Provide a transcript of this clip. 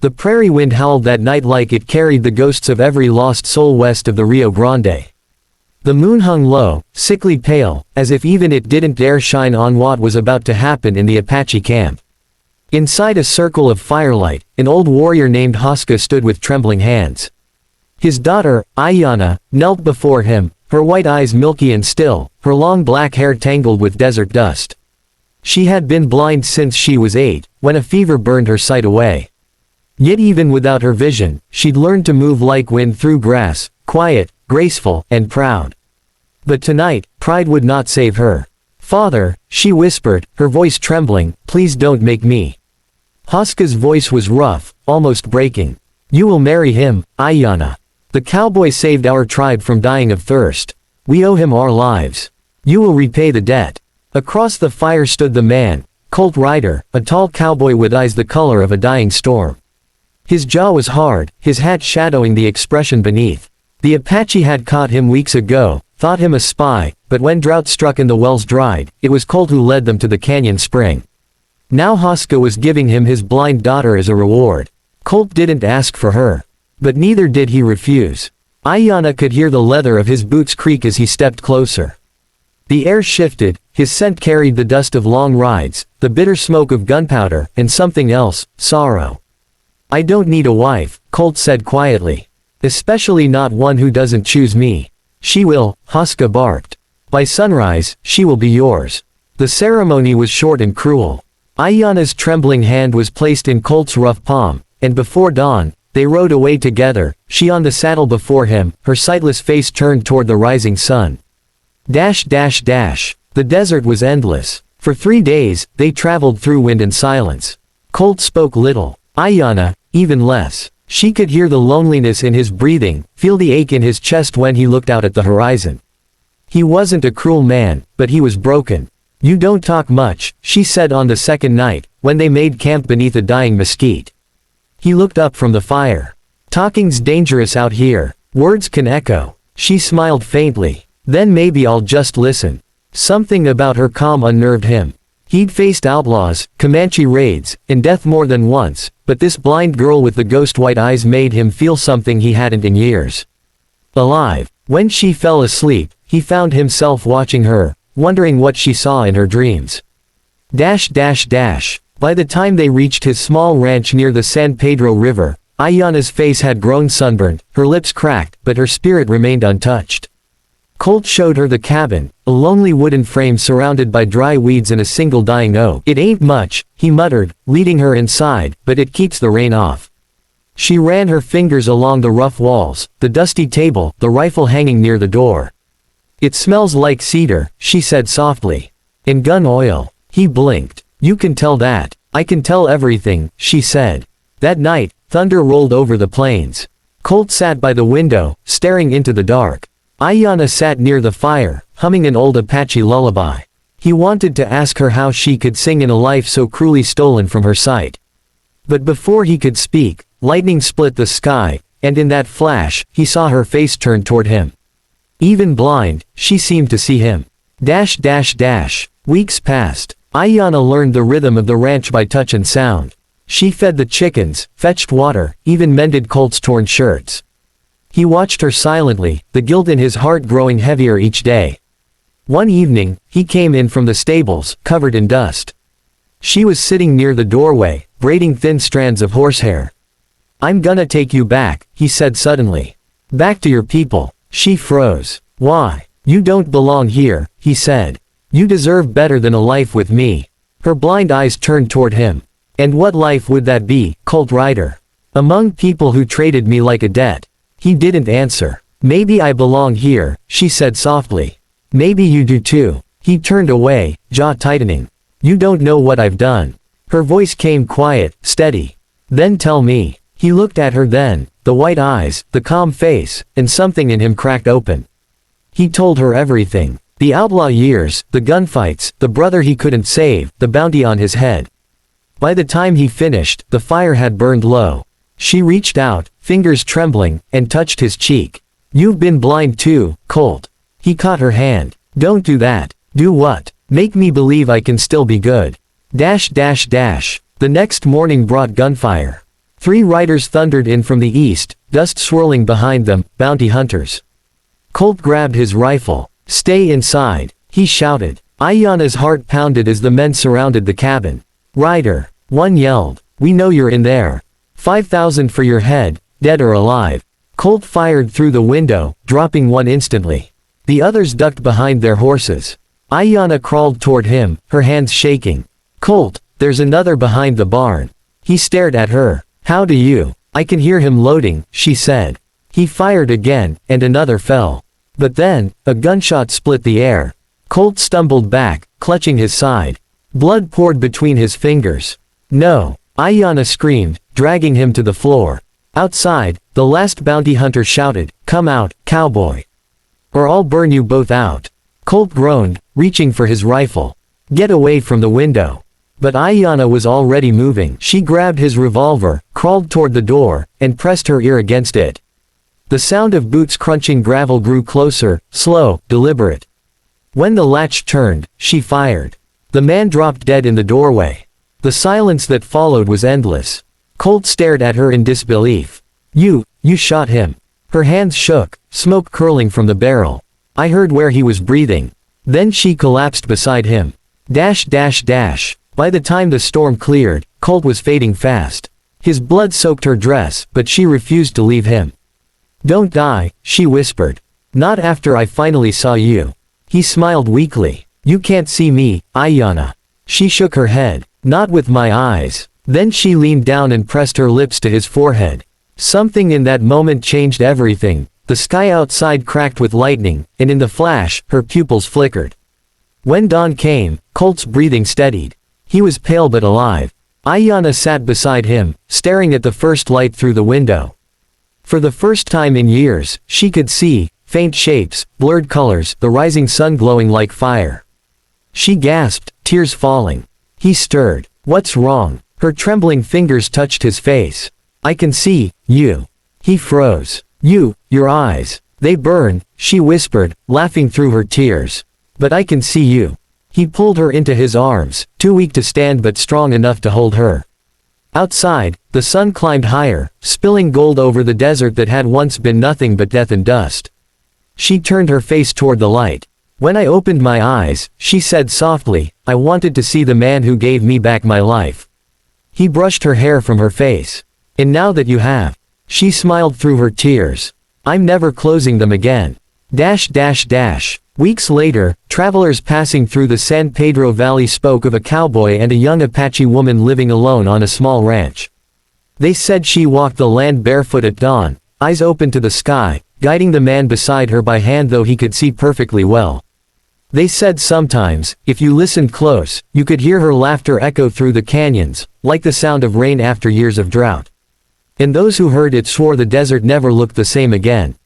The prairie wind howled that night like it carried the ghosts of every lost soul west of the Rio Grande. The moon hung low, sickly pale, as if even it didn't dare shine on what was about to happen in the Apache camp. Inside a circle of firelight, an old warrior named Hoska stood with trembling hands. His daughter, Ayanna, knelt before him, her white eyes milky and still, her long black hair tangled with desert dust. She had been blind since she was 8, when a fever burned her sight away. Yet even without her vision, she'd learned to move like wind through grass, quiet, graceful, and proud. But tonight, pride would not save her. "Father," she whispered, her voice trembling, "please don't make me." Hoska's voice was rough, almost breaking. "You will marry him, Ayanna. The cowboy saved our tribe from dying of thirst. We owe him our lives. You will repay the debt." Across the fire stood the man, Colt Ryder, a tall cowboy with eyes the color of a dying storm. His jaw was hard, his hat shadowing the expression beneath. The Apache had caught him weeks ago, thought him a spy, but when drought struck and the wells dried, it was Colt who led them to the canyon spring. Now Hoska was giving him his blind daughter as a reward. Colt didn't ask for her. But neither did he refuse. Ayanna could hear the leather of his boots creak as he stepped closer. The air shifted, his scent carried the dust of long rides, the bitter smoke of gunpowder, and something else, sorrow. "I don't need a wife," Colt said quietly. "Especially not one who doesn't choose me." "She will," Hoska barked. "By sunrise, she will be yours." The ceremony was short and cruel. Ayanna's trembling hand was placed in Colt's rough palm, and before dawn, they rode away together, she on the saddle before him, her sightless face turned toward the rising sun. The desert was endless. For 3 days, they traveled through wind and silence. Colt spoke little. Ayanna, even less. She could hear the loneliness in his breathing, feel the ache in his chest when he looked out at the horizon. He wasn't a cruel man, but he was broken. "You don't talk much," she said on the second night, when they made camp beneath a dying mesquite. He looked up from the fire. "Talking's dangerous out here. Words can echo." She smiled faintly. "Then maybe I'll just listen." Something about her calm unnerved him. He'd faced outlaws, Comanche raids, and death more than once, but this blind girl with the ghost-white eyes made him feel something he hadn't in years. Alive. When she fell asleep, he found himself watching her, wondering what she saw in her dreams. By the time they reached his small ranch near the San Pedro River, Ayanna's face had grown sunburned, her lips cracked, but her spirit remained untouched. Colt showed her the cabin, a lonely wooden frame surrounded by dry weeds and a single dying oak. "It ain't much," he muttered, leading her inside, "but it keeps the rain off." She ran her fingers along the rough walls, the dusty table, the rifle hanging near the door. "It smells like cedar," she said softly. "And gun oil." He blinked. "You can tell that." "I can tell everything," she said. That night, thunder rolled over the plains. Colt sat by the window, staring into the dark. Ayanna sat near the fire, humming an old Apache lullaby. He wanted to ask her how she could sing in a life so cruelly stolen from her sight. But before he could speak, lightning split the sky, and in that flash, he saw her face turn toward him. Even blind, she seemed to see him. Weeks passed. Ayanna learned the rhythm of the ranch by touch and sound. She fed the chickens, fetched water, even mended Colt's torn shirts. He watched her silently, the guilt in his heart growing heavier each day. One evening, he came in from the stables, covered in dust. She was sitting near the doorway, braiding thin strands of horsehair. "I'm gonna take you back," he said suddenly. "Back to your people." She froze. "Why? You don't belong here," he said. "You deserve better than a life with me." Her blind eyes turned toward him. "And what life would that be, Colt Ryder? Among people who traded me like a debt." He didn't answer. "Maybe I belong here," she said softly. "Maybe you do too." He turned away, jaw tightening. "You don't know what I've done." Her voice came quiet, steady. "Then tell me." He looked at her then, the white eyes, the calm face, and something in him cracked open. He told her everything. The outlaw years, the gunfights, the brother he couldn't save, the bounty on his head. By the time he finished, the fire had burned low. She reached out, fingers trembling, and touched his cheek. "You've been blind too, Colt." He caught her hand. "Don't do that." "Do what?" "Make me believe I can still be good." The next morning brought gunfire. 3 riders thundered in from the east, dust swirling behind them, bounty hunters. Colt grabbed his rifle. "Stay inside," he shouted. Ayanna's heart pounded as the men surrounded the cabin. "Rider," one yelled, "we know you're in there. 5,000 for your head, dead or alive." Colt fired through the window, dropping one instantly. The others ducked behind their horses. Ayanna crawled toward him, her hands shaking. "Colt, there's another behind the barn." He stared at her. "How do you?" "I can hear him loading," she said. He fired again, and another fell. But then, a gunshot split the air. Colt stumbled back, clutching his side. Blood poured between his fingers. "No!" Ayanna screamed, dragging him to the floor. Outside, the last bounty hunter shouted, "Come out, cowboy! Or I'll burn you both out." Colt groaned, reaching for his rifle. "Get away from the window." But Ayanna was already moving. She grabbed his revolver, crawled toward the door, and pressed her ear against it. The sound of boots crunching gravel grew closer, slow, deliberate. When the latch turned, she fired. The man dropped dead in the doorway. The silence that followed was endless. Colt stared at her in disbelief. You shot him." Her hands shook, smoke curling from the barrel. "I heard where he was breathing." Then she collapsed beside him. By the time the storm cleared, Colt was fading fast. His blood soaked her dress, but she refused to leave him. "Don't die," she whispered. "Not after I finally saw you." He smiled weakly. "You can't see me, Ayanna." She shook her head. "Not with my eyes." Then she leaned down and pressed her lips to his forehead. Something in that moment changed everything. The sky outside cracked with lightning, and in the flash, her pupils flickered. When dawn came, Colt's breathing steadied. He was pale but alive. Ayanna sat beside him, staring at the first light through the window. For the first time in years, she could see, faint shapes, blurred colors, the rising sun glowing like fire. She gasped, tears falling. He stirred. "What's wrong?" Her trembling fingers touched his face. "I can see you." He froze. Your eyes. They burn," she whispered, laughing through her tears. "But I can see you." He pulled her into his arms, too weak to stand but strong enough to hold her. Outside, the sun climbed higher, spilling gold over the desert that had once been nothing but death and dust. She turned her face toward the light. "When I opened my eyes," she said softly, "I wanted to see the man who gave me back my life." He brushed her hair from her face. "And now that you have." She smiled through her tears. "I'm never closing them again." Weeks later, travelers passing through the San Pedro Valley spoke of a cowboy and a young Apache woman living alone on a small ranch. They said she walked the land barefoot at dawn, eyes open to the sky, guiding the man beside her by hand though he could see perfectly well. They said sometimes, if you listened close, you could hear her laughter echo through the canyons, like the sound of rain after years of drought. And those who heard it swore the desert never looked the same again.